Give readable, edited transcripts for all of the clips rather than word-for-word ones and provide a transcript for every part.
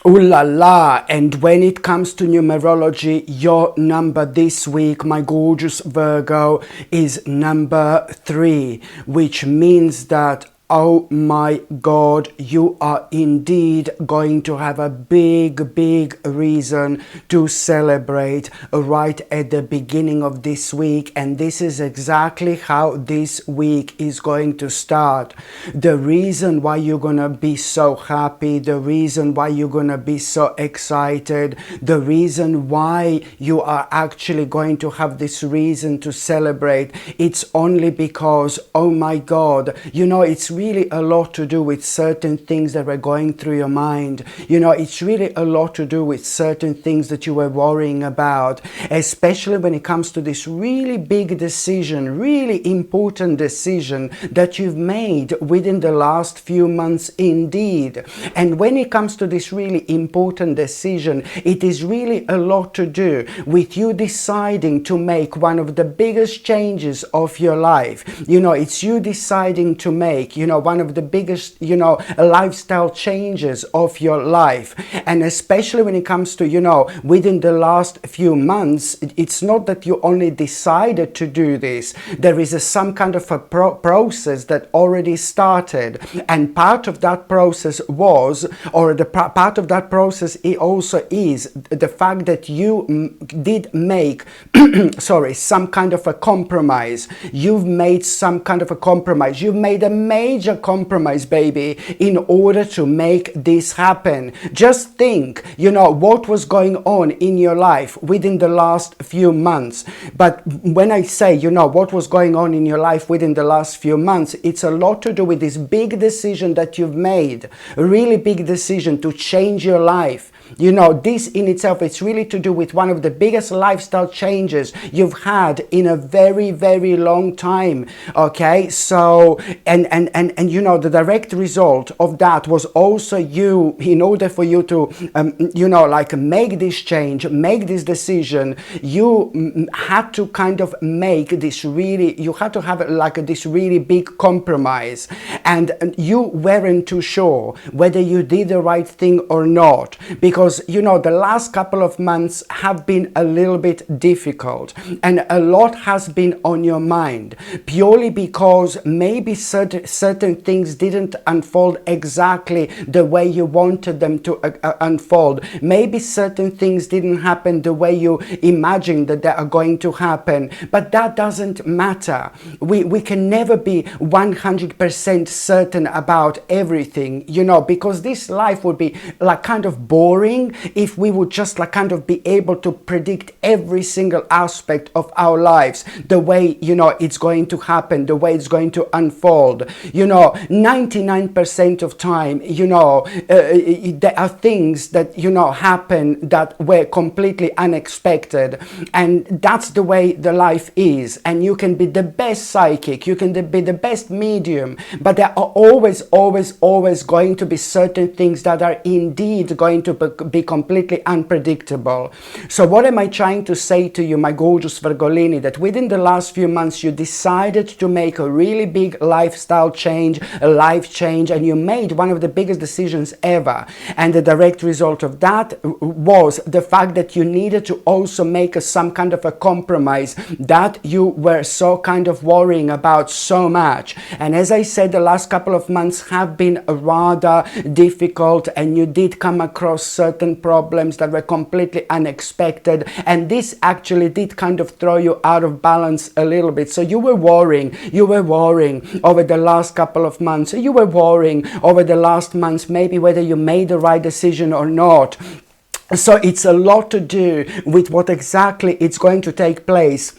Ooh la la! And when it comes to numerology, your number this week, my gorgeous Virgo, is number 3, which means that, oh my God, you are indeed going to have a big reason to celebrate right at the beginning of this week. And this is exactly how this week is going to start. The reason why you're gonna be so happy, the reason why you're gonna be so excited, the reason why you are actually going to have this reason to celebrate, it's only because, oh my God, you know, it's really a lot to do with certain things that were going through your mind. You know, it's really a lot to do with certain things that you were worrying about, especially when it comes to this really big decision, really important decision that you've made within the last few months indeed. And when it comes to this really important decision, it is really a lot to do with you deciding to make one of the biggest changes of your life. You know, it's you deciding to make, you know, one of the biggest, you know, lifestyle changes of your life. And especially when it comes to, you know, within the last few months, it's not that you only decided to do this. There is some kind of a process that already started. And part of that process was, or the part of that process it also is the fact that you did make, sorry, some kind of a compromise. You've made some kind of a compromise. You've made a major compromise, baby, in order to make this happen. Just think, you know, what was going on in your life within the last few months. But when I say, you know, what was going on in your life within the last few months, it's a lot to do with this big decision that you've made, a really big decision to change your life. You know, this in itself, it's really to do with one of the biggest lifestyle changes you've had in a very long time. Okay, so and you know, the direct result of that was also you, in order for you to you know, like make this change, make this decision, you had to kind of make this really, you had to have like this really big compromise, and you weren't too sure whether you did the right thing or not, because, you know, the last couple of months have been a little bit difficult and a lot has been on your mind, purely because maybe certain things didn't unfold exactly the way you wanted them to unfold. Maybe certain things didn't happen the way you imagined that they are going to happen, but that doesn't matter. We can never be 100% certain about everything, you know, because this life would be like kind of boring if we would just like kind of be able to predict every single aspect of our lives, the way, you know, it's going to happen, the way it's going to unfold. You know, 99% of time, you know, there are things that, you know, happen that were completely unexpected, and that's the way the life is. And you can be the best psychic, you can be the best medium, but there are always going to be certain things that are indeed going to be completely unpredictable. So what am I trying to say to you, my gorgeous Virgolini, that within the last few months you decided to make a really big lifestyle change, a life change, and you made one of the biggest decisions ever. And the direct result of that was the fact that you needed to also make some kind of a compromise that you were so kind of worrying about so much. And as I said, the last couple of months have been rather difficult, and you did come across certain problems that were completely unexpected, and this actually did kind of throw you out of balance a little bit. So you were worrying over the last couple of months, you were worrying over the last months maybe whether you made the right decision or not. So it's a lot to do with what exactly it's going to take place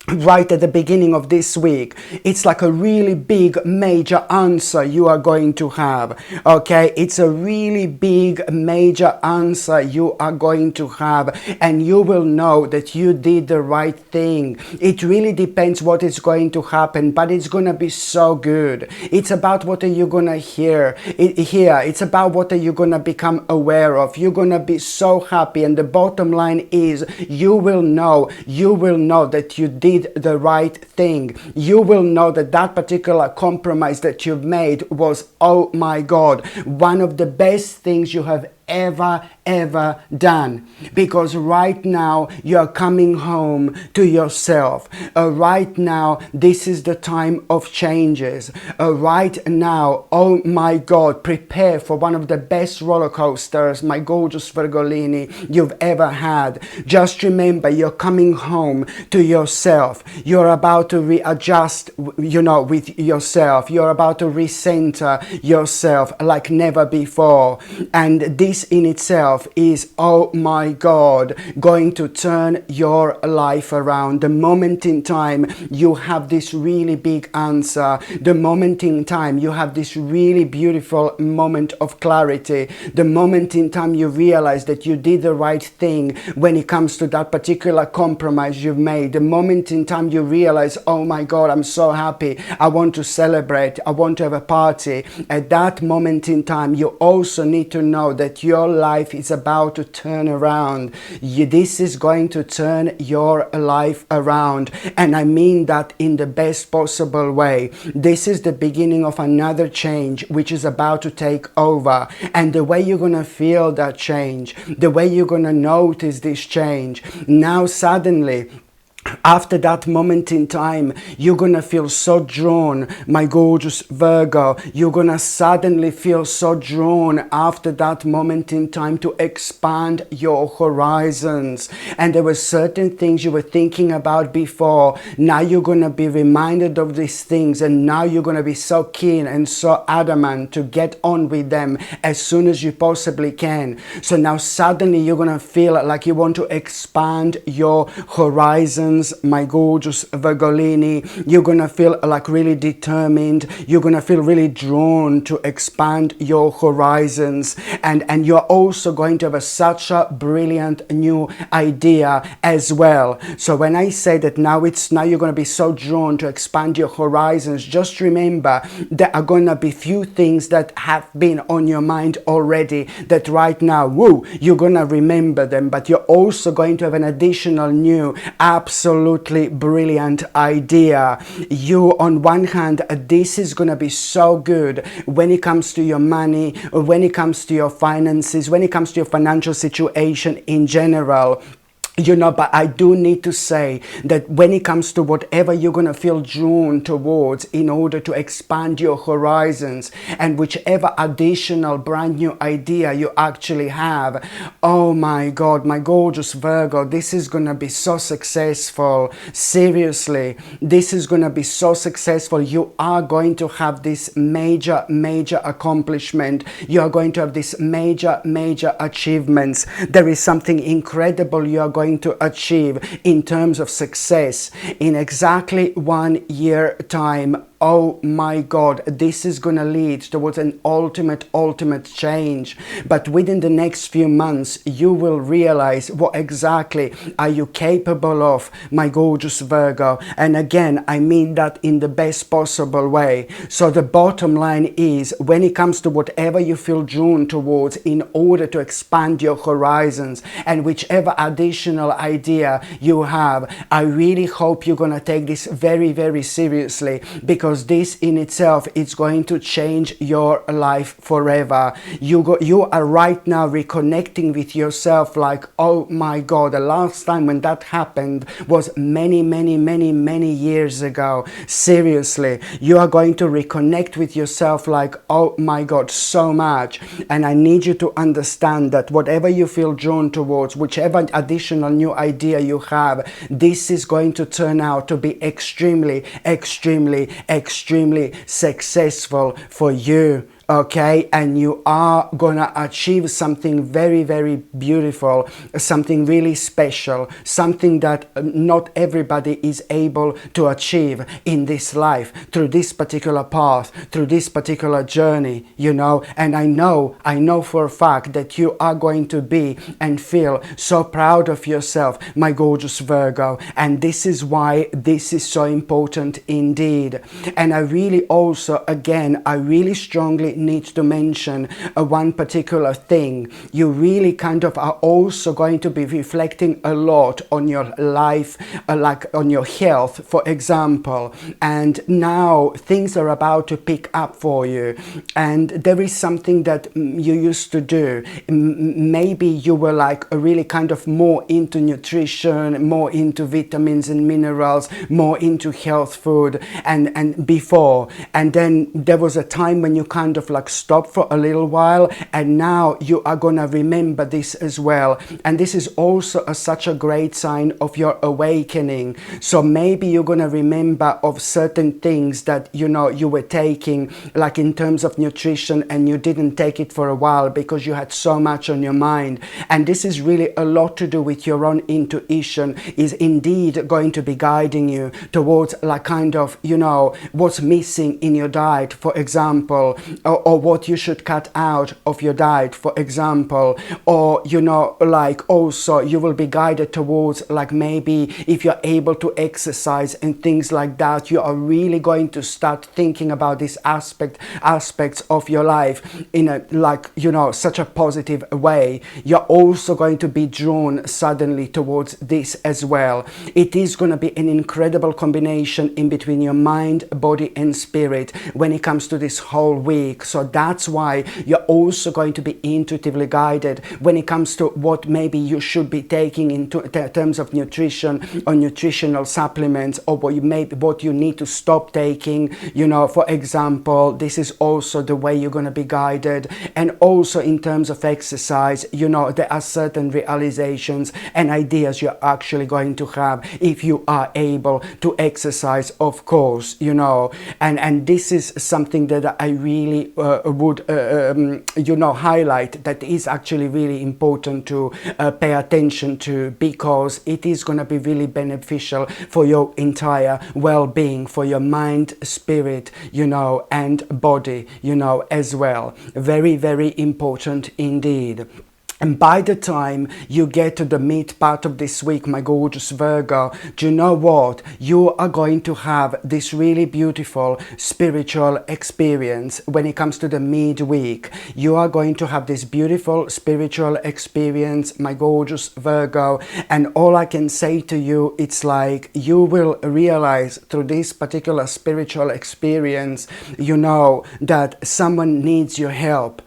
right at the beginning of this week. It's like a really big major answer you are going to have. Okay, it's a really big major answer you are going to have, and you will know that you did the right thing. It really depends what is going to happen, but it's gonna be so good. It's about what are you gonna hear. It's about what are you gonna become aware of. You're gonna be so happy, and the bottom line is you will know that you did the right thing. You will know that that particular compromise that you've made was, oh my God, one of the best things you have ever done, because right now you're coming home to yourself. Right now this is the time of changes. Right now, oh my God, prepare for one of the best roller coasters, my gorgeous Virgolini, you've ever had. Just remember, you're coming home to yourself. You're about to readjust, with yourself. You're about to recenter yourself like never before. And this in itself is, oh my God, going to turn your life around. The moment in time you have this really big answer, the moment in time you have this really beautiful moment of clarity, the moment in time you realize that you did the right thing when it comes to that particular compromise you've made, the moment in time you realize, oh my God, I'm so happy, I want to celebrate, I want to have a party. At that moment in time, you also need to know that your life is about to turn around. This is going to turn your life around, and I mean that in the best possible way. This is the beginning of another change which is about to take over, and the way you're gonna feel that change, the way you're gonna notice this change, now suddenly after that moment in time, you're gonna feel so drawn, my gorgeous Virgo. You're gonna suddenly feel so drawn after that moment in time to expand your horizons. And there were certain things you were thinking about before. Now you're gonna be reminded of these things, and now you're gonna be so keen and so adamant to get on with them as soon as you possibly can. So now suddenly you're gonna feel like you want to expand your horizons, my gorgeous Virgolini. You're gonna feel like really determined. You're gonna feel really drawn to expand your horizons, and you're also going to have such a brilliant new idea as well. So when I say that now you're gonna be so drawn to expand your horizons, just remember there are gonna be few things that have been on your mind already that right now, you're gonna remember them, but you're also going to have an additional new absolutely brilliant idea. You, on one hand, this is going to be so good when it comes to your money, when it comes to your finances, when it comes to your financial situation in general. But I do need to say that when it comes to whatever you're going to feel drawn towards in order to expand your horizons, and whichever additional brand new idea you actually have, oh my God, my gorgeous Virgo, this is going to be so successful. Seriously, this is going to be so successful. You are going to have this major accomplishment. You are going to have this major achievements. There is something incredible you are going to achieve in terms of success in exactly 1 year time. Oh my God, this is going to lead towards an ultimate change. But within the next few months, you will realize what exactly are you capable of, my gorgeous Virgo. And again, I mean that in the best possible way. So the bottom line is, when it comes to whatever you feel drawn towards in order to expand your horizons, and whichever additional idea you have, I really hope you're going to take this very seriously, because this in itself is going to change your life forever. You are right now reconnecting with yourself like, oh my God, the last time when that happened was many years ago. Seriously, you are going to reconnect with yourself like, oh my God, so much. And I need you to understand that whatever you feel drawn towards, whichever additional new idea you have, this is going to turn out to be extremely successful for you. Okay, and you are gonna achieve something very beautiful, something really special, something that not everybody is able to achieve in this life, through this particular path, through this particular journey, and I know for a fact that you are going to be and feel so proud of yourself, my gorgeous Virgo, and this is why this is so important indeed. And I really also, again, I really strongly really need to mention one particular thing. You really kind of are also going to be reflecting a lot on your life, like on your health, for example. And now things are about to pick up for you. And there is something that you used to do. Maybe you were like really kind of more into nutrition, more into vitamins and minerals, more into health food and before. And then there was a time when you kind of like stopped for a little while, and now you are gonna remember this as well. And this is also such a great sign of your awakening. So maybe you're gonna remember of certain things that you know you were taking, like in terms of nutrition, and you didn't take it for a while because you had so much on your mind. And this is really a lot to do with your own intuition, is indeed going to be guiding you towards like kind of, you know, what's missing in your diet, for example, or what you should cut out of your diet, for example. Or, you know, like also you will be guided towards like maybe if you're able to exercise and things like that, you are really going to start thinking about this aspects of your life in a like, you know, such a positive way. You're also going to be drawn suddenly towards this as well. It is going to be an incredible combination in between your mind, body and spirit when it comes to this whole week. So that's why you're also going to be intuitively guided when it comes to what maybe you should be taking into terms of nutrition or nutritional supplements, or what you need to stop taking. You know, for example, this is also the way you're going to be guided. And also in terms of exercise, you know, there are certain realizations and ideas you're actually going to have if you are able to exercise, of course, you know. And this is something that I really would you know, highlight, that is actually really important to pay attention to, because it is going to be really beneficial for your entire well-being, for your mind, spirit, you know, and body, you know, as well. Very, very important indeed. And by the time you get to the mid part of this week, my gorgeous Virgo, do you know what? You are going to have this really beautiful spiritual experience when it comes to the midweek. You are going to have this beautiful spiritual experience, my gorgeous Virgo. And all I can say to you, it's like you will realize through this particular spiritual experience, you know, that someone needs your help.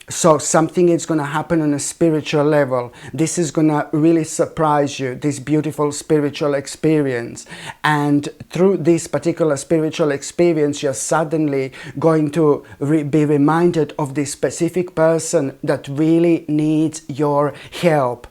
So something is going to happen on a spiritual level. This is going to really surprise you, this beautiful spiritual experience. And through this particular spiritual experience, you're suddenly going to be reminded of this specific person that really needs your help.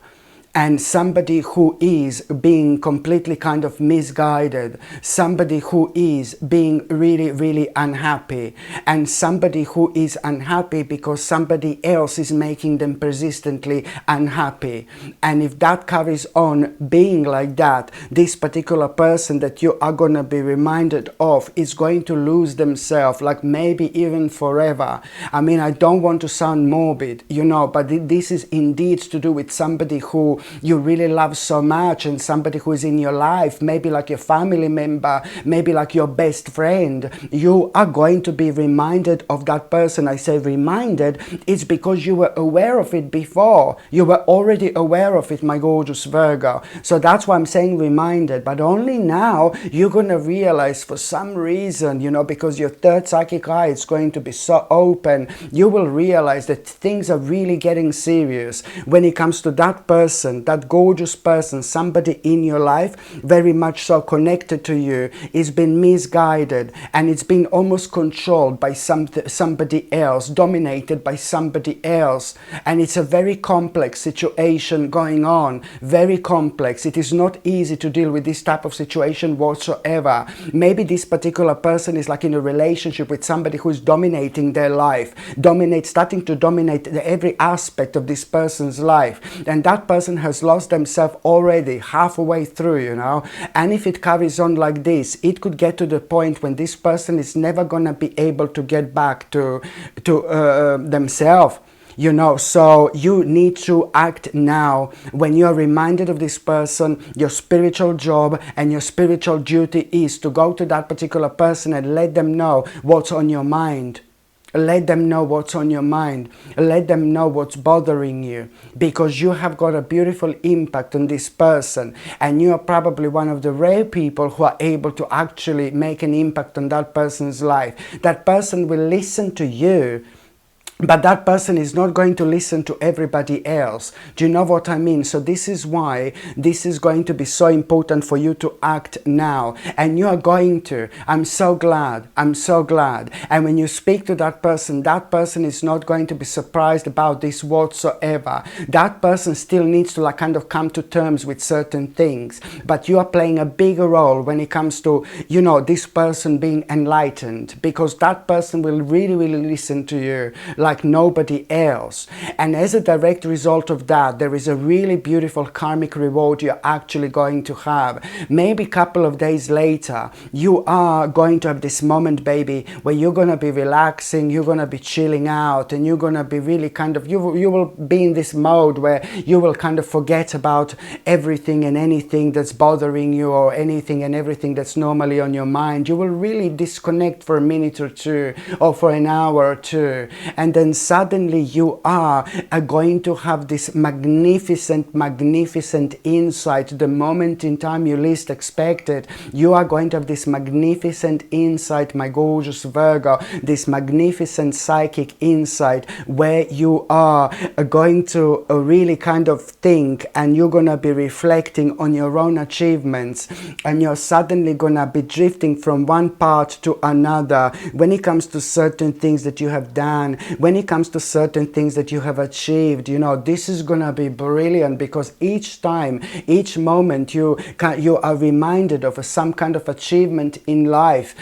And somebody who is being completely kind of misguided, somebody who is being really, really unhappy, and somebody who is unhappy because somebody else is making them persistently unhappy. And if that carries on being like that, this particular person that you are going to be reminded of is going to lose themselves, like maybe even forever. I mean, I don't want to sound morbid, you know, but this is indeed to do with somebody who you really love so much, and somebody who is in your life, maybe like your family member, maybe like your best friend. You are going to be reminded of that person. I say reminded, it's because you were aware of it before. You were already aware of it, my gorgeous Virgo. So that's why I'm saying reminded, but only now you're going to realize for some reason, you know, because your third psychic eye is going to be so open, you will realize that things are really getting serious when it comes to that person, that gorgeous person, somebody in your life, very much so connected to you, is been misguided, and it's been almost controlled by somebody else, dominated by somebody else. And it's a very complex situation going on, very complex. It is not easy to deal with this type of situation whatsoever. Maybe this particular person is like in a relationship with somebody who is dominating their life, starting to dominate every aspect of this person's life, and that person has lost themselves already halfway through, you know. And if it carries on like this, it could get to the point when this person is never gonna be able to get back to themselves, you know. So you need to act now. When you're reminded of this person, your spiritual job and your spiritual duty is to go to that particular person and let them know what's on your mind. Let them know what's on your mind. Let them know what's bothering you, because you have got a beautiful impact on this person, and you are probably one of the rare people who are able to actually make an impact on that person's life. That person will listen to you, but that person is not going to listen to everybody else. Do you know what I mean? So this is why this is going to be so important for you to act now. And you are going to. I'm so glad. I'm so glad. And when you speak to that person is not going to be surprised about this whatsoever. That person still needs to kind of come to terms with certain things. But you are playing a bigger role when it comes to, this person being enlightened. Because that person will really, really listen to you like nobody else. And as a direct result of that, there is a really beautiful karmic reward you're actually going to have. Maybe a couple of days later, you are going to have this moment, baby, where you're going to be relaxing, you're going to be chilling out, and you're going to be really you will be in this mode where you will kind of forget about everything and anything that's bothering you, or anything and everything that's normally on your mind. You will really disconnect for a minute or two, or for an hour or two, and then suddenly you are going to have this magnificent insight. The moment in time you least expect it, you are going to have this magnificent insight, my gorgeous Virgo, this magnificent psychic insight, where you are going to really kind of think, and you're going to be reflecting on your own achievements, and you're suddenly going to be drifting from one part to another when it comes to certain things that you have done, when it comes to certain things that you have achieved. This is gonna be brilliant, because each time, each moment you are reminded of some kind of achievement in life.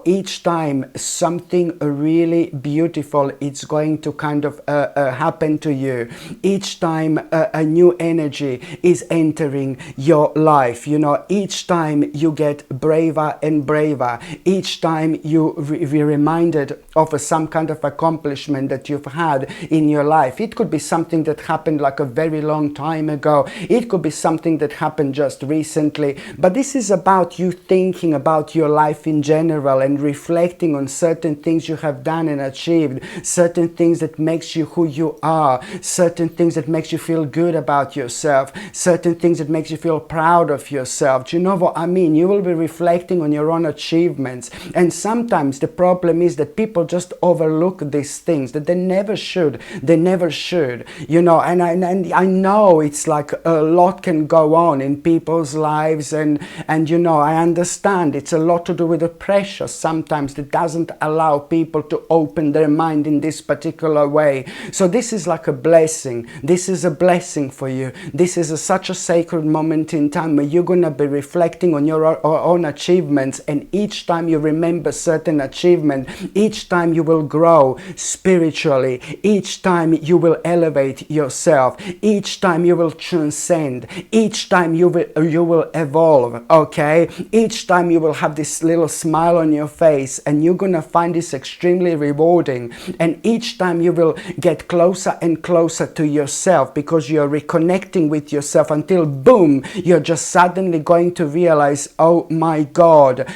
Each time something really beautiful is going to kind of happen to you. Each time a new energy is entering your life. Each time you get braver and braver. Each time you be reminded of some kind of accomplishment that you've had in your life. It could be something that happened like a very long time ago. It could be something that happened just recently. But this is about you thinking about your life in general, and reflecting on certain things you have done and achieved, certain things that makes you who you are, certain things that makes you feel good about yourself, certain things that makes you feel proud of yourself. Do you know what I mean? You will be reflecting on your own achievements. And sometimes the problem is that people just overlook these things, that they never should, and I know it's like a lot can go on in people's lives, and I understand it's a lot to do with the pressure sometimes that doesn't allow people to open their mind in this particular way. So this is like a blessing. This is a blessing for you. This is such a sacred moment in time where you're going to be reflecting on your own achievements, and each time you remember certain achievement, each time you will grow spiritually, each time you will elevate yourself, each time you will transcend, each time you will evolve, okay? Each time you will have this little smile on your face, and you're gonna find this extremely rewarding. And each time you will get closer and closer to yourself, because you're reconnecting with yourself, until boom, you're just suddenly going to realize, oh my God,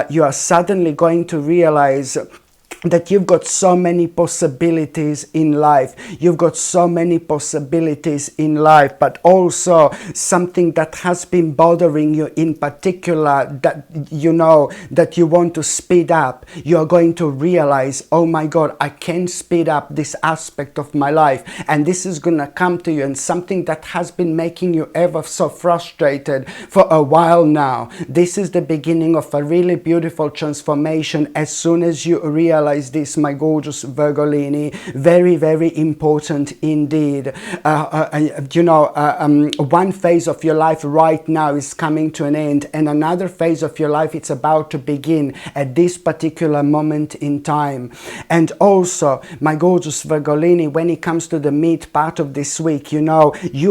you are suddenly going to realize that you've got so many possibilities in life. You've got so many possibilities in life, but also something that has been bothering you in particular, that that you want to speed up. You're going to realize, oh my God, I can speed up this aspect of my life, and this is gonna come to you. And something that has been making you ever so frustrated for a while now, this is the beginning of a really beautiful transformation. As soon as you realize this, my gorgeous Virgolini, very, very important indeed. One phase of your life right now is coming to an end, and another phase of your life, it's about to begin at this particular moment in time. And also, my gorgeous Virgolini, when it comes to the mid part of this week, you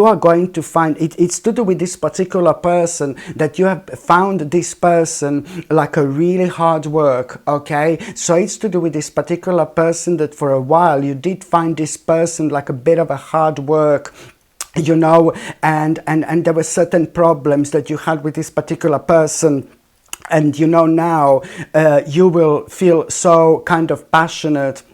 are going to find it's to do with this particular person, that you have found this person like a really hard work, okay? So it's to do with this particular person that for a while you did find this person like a bit of a hard work, and there were certain problems that you had with this particular person. And now you will feel so kind of passionate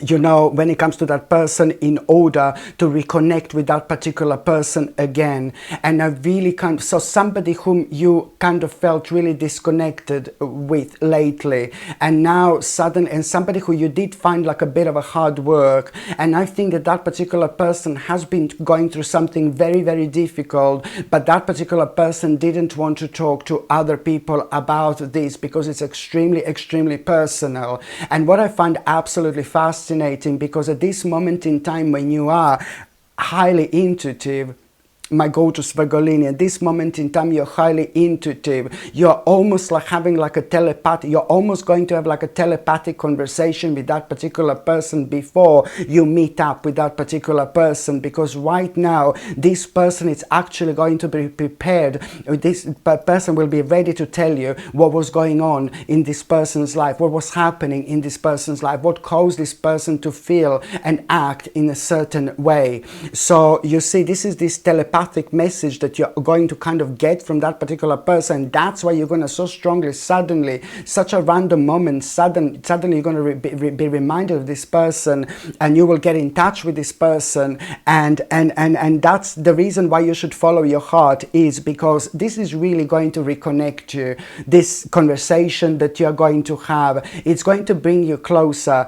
you know, when it comes to that person, in order to reconnect with that particular person again. And I really so somebody whom you kind of felt really disconnected with lately, and now and somebody who you did find like a bit of a hard work, and I think that that particular person has been going through something very, very difficult, but that particular person didn't want to talk to other people about this because it's extremely, extremely personal. And what I find absolutely fascinating, because at this moment in time when you are highly intuitive, my gorgeous Virgolini, at this moment in time you're highly intuitive, you're almost like having like a telepathy, you're almost going to have like a telepathic conversation with that particular person before you meet up with that particular person, because right now this person is actually going to be prepared. This person will be ready to tell you what was going on in this person's life, what was happening in this person's life, what caused this person to feel and act in a certain way. So you see, this is this telepathic message that you're going to kind of get from that particular person. That's why you're going to so strongly, suddenly, such a random moment, suddenly you're going to be reminded of this person, and you will get in touch with this person. And that's the reason why you should follow your heart, is because this is really going to reconnect you. This conversation that you're going to have, it's going to bring you closer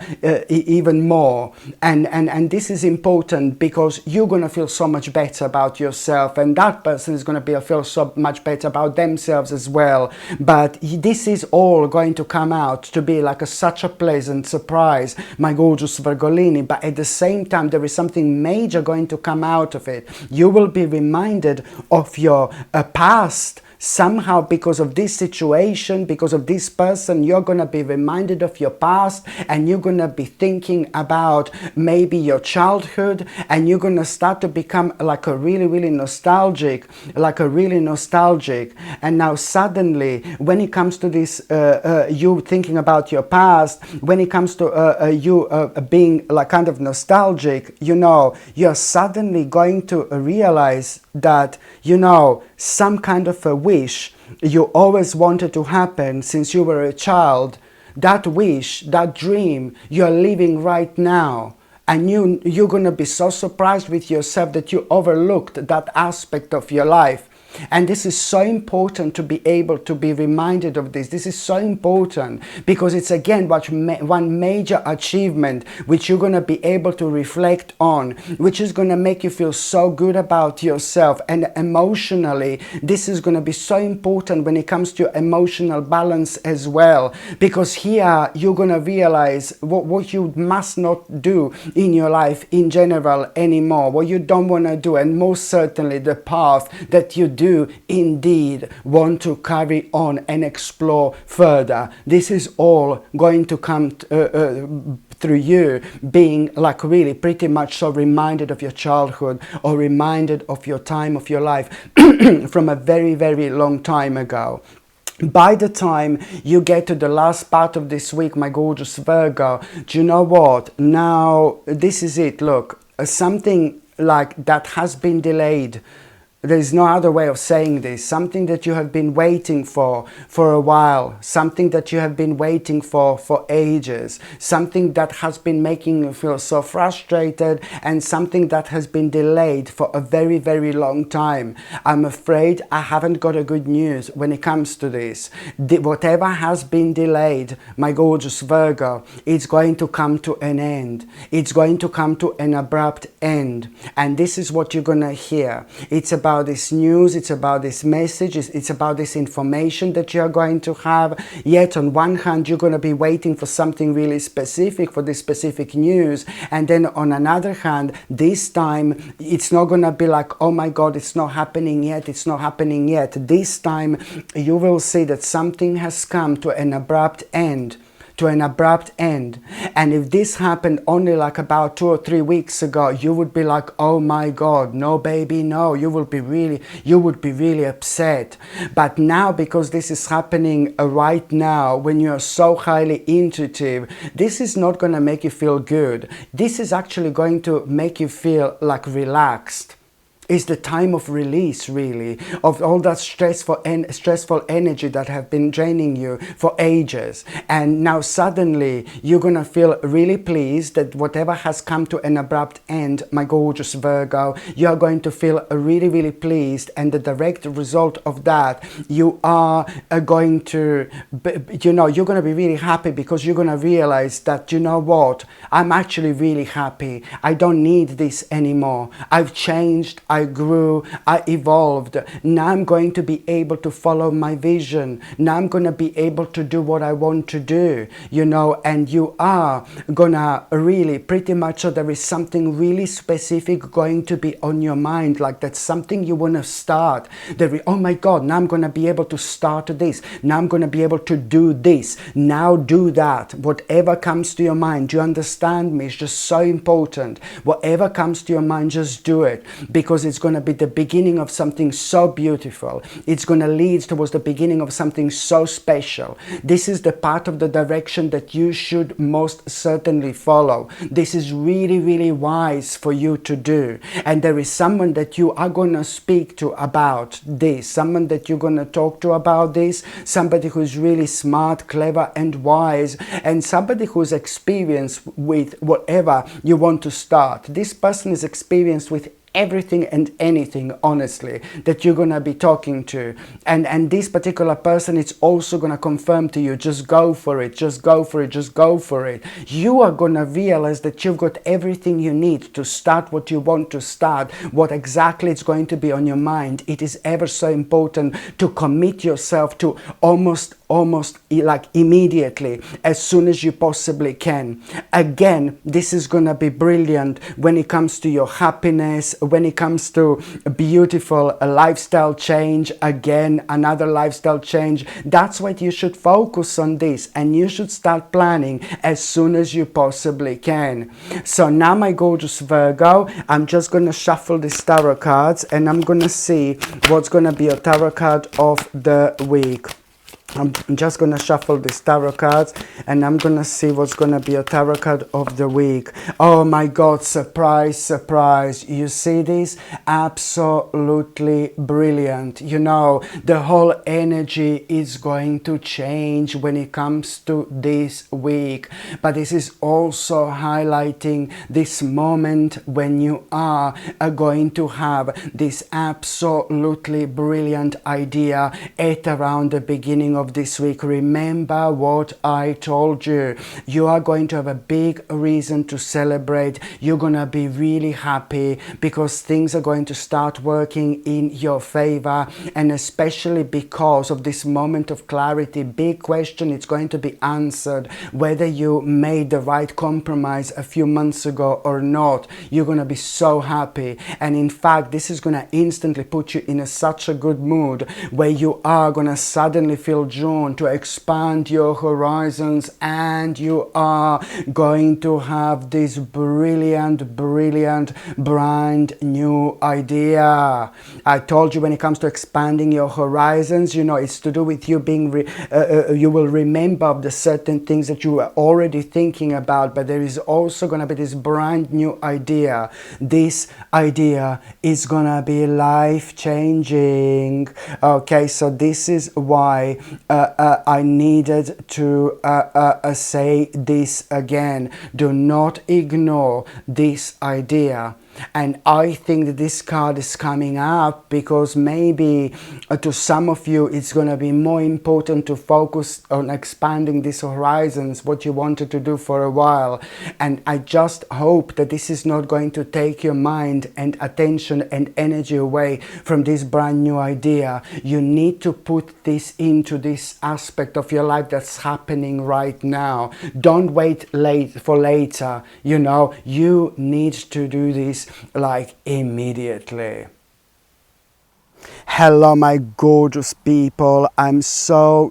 even more. And this is important, because you're going to feel so much better about yourself, and that person is going to feel so much better about themselves as well. But this is all going to come out to be like such a pleasant surprise, my gorgeous Virgolini. But at the same time, there is something major going to come out of it. You will be reminded of your past. Somehow, because of this situation, because of this person, you're going to be reminded of your past, and you're going to be thinking about maybe your childhood, and you're going to start to become like a really, really nostalgic, And now suddenly, when it comes to this, you thinking about your past, when it comes to you being like kind of nostalgic, you know, you're suddenly going to realize that, you know, some kind of a wish you always wanted to happen since you were a child, that wish, that dream, you're living right now. And you're going to be so surprised with yourself that you overlooked that aspect of your life. And this is so important to be able to be reminded of this. This is so important, because it's again one major achievement which you're going to be able to reflect on, which is going to make you feel so good about yourself. And emotionally, this is going to be so important when it comes to your emotional balance as well, because here you're going to realize what you must not do in your life in general anymore, what you don't want to do, and most certainly the path that you do indeed want to carry on and explore further. This is all going to come through you being like really pretty much so reminded of your childhood, or reminded of your time of your life from a very, very long time ago. By the time you get to the last part of this week, my gorgeous Virgo, do you know what? Now, this is it. Look, something like that has been delayed. There is no other way of saying this. Something that you have been waiting for a while. Something that you have been waiting for ages. Something that has been making you feel so frustrated, and something that has been delayed for a very, very long time. I'm afraid I haven't got a good news when it comes to this. Whatever has been delayed, my gorgeous Virgo, it's going to come to an end. It's going to come to an abrupt end. And this is what you're going to hear. It's about this news, it's about this message, it's about this information that you're going to have. Yet on one hand, you're going to be waiting for something really specific, for this specific news, and then on another hand, this time it's not going to be like, oh my God, it's not happening yet, it's not happening yet. This time you will see that something has come to an abrupt end. And if this happened only like about 2 or 3 weeks ago, you would be like, oh my God, no baby, no. You would be really upset. But now, because this is happening right now, when you're so highly intuitive, this is not going to make you feel good. This is actually going to make you feel like relaxed. Is the time of release, really, of all that stressful energy that have been draining you for ages. And now suddenly you're gonna feel really pleased that whatever has come to an abrupt end, my gorgeous Virgo, you're going to feel really, really pleased. And the direct result of that, you are going to, you're going to be really happy, because you're going to realize that, you know what, I'm actually really happy. I don't need this anymore. I've changed. I grew, I evolved. Now I'm going to be able to follow my vision. Now I'm going to be able to do what I want to do, you know, and you are gonna really pretty much, so there is something really specific going to be on your mind, like that's something you want to start. Oh my God, now I'm going to be able to start this. Now I'm going to be able to do this. Now do that. Whatever comes to your mind, do you understand me? It's just so important. Whatever comes to your mind, just do it, because it's going to be the beginning of something so beautiful. It's going to lead towards the beginning of something so special. This is the part of the direction that you should most certainly follow. This is really, really wise for you to do. And there is someone that you are going to speak to about this, someone that you're going to talk to about this, somebody who's really smart, clever, and wise, and somebody who's experienced with whatever you want to start. This person is experienced with everything and anything, honestly, that you're gonna be talking to, and this particular person is also gonna confirm to you, just go for it, just go for it, just go for it. You are gonna realize that you've got everything you need to start what you want to start, what exactly is going to be on your mind. It is ever so important to commit yourself to almost like immediately, as soon as you possibly can. Again, this is gonna be brilliant when it comes to your happiness, when it comes to a beautiful lifestyle change. Again, another lifestyle change. That's what you should focus on, this, and you should start planning as soon as you possibly can. So now, my gorgeous Virgo, I'm just gonna shuffle these tarot cards, and I'm gonna see what's gonna be a tarot card of the week. I'm just going to shuffle these tarot cards, and I'm going to see what's going to be a tarot card of the week. Oh my God, surprise, surprise. You see this? Absolutely brilliant. You know, the whole energy is going to change when it comes to this week. But this is also highlighting this moment when you are going to have this absolutely brilliant idea at around the beginning of this week. Remember what I told you. You are going to have a big reason to celebrate. You're going to be really happy because things are going to start working in your favor, and especially because of this moment of clarity. Big question, it's going to be answered whether you made the right compromise a few months ago or not. You're going to be so happy, and in fact this is going to instantly put you in such a good mood where you are going to suddenly feel drawn to expand your horizons, and you are going to have this brilliant brand new idea. I told you, when it comes to expanding your horizons, you know, it's to do with you being you will remember of the certain things that you were already thinking about, but there is also going to be this brand new idea. This idea is going to be life changing. Okay, so this is why I needed to say this again. Do not ignore this idea. And I think that this card is coming up because maybe to some of you it's going to be more important to focus on expanding these horizons, what you wanted to do for a while. And I just hope that this is not going to take your mind and attention and energy away from this brand new idea. You need to put this into this aspect of your life that's happening right now. Don't wait for later. You know, you need to do this like immediately. Hello my gorgeous people, I'm so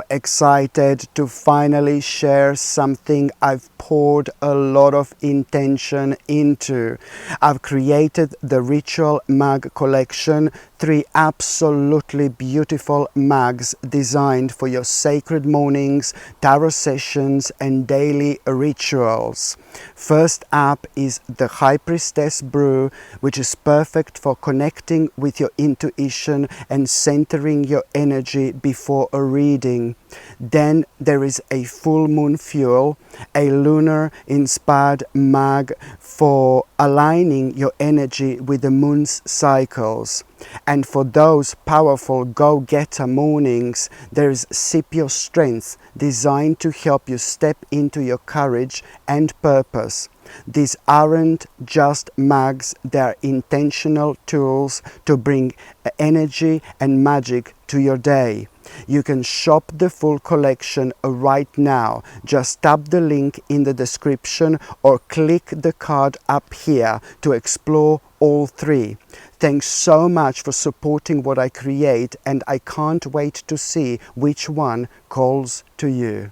excited to finally share something I've poured a lot of intention into. I've created the Ritual Mag collection 3 absolutely beautiful mugs designed for your sacred mornings, tarot sessions and daily rituals. First up is the High Priestess Brew, which is perfect for connecting with your intuition and centering your energy before a reading. Then there is a full moon fuel, a lunar inspired mug for aligning your energy with the moon's cycles. And for those powerful go-getter mornings, there is Sip Your Strength, designed to help you step into your courage and purpose. These aren't just mugs, they are intentional tools to bring energy and magic to your day. You can shop the full collection right now. Just tap the link in the description or click the card up here to explore all 3. Thanks so much for supporting what I create, and I can't wait to see which one calls to you.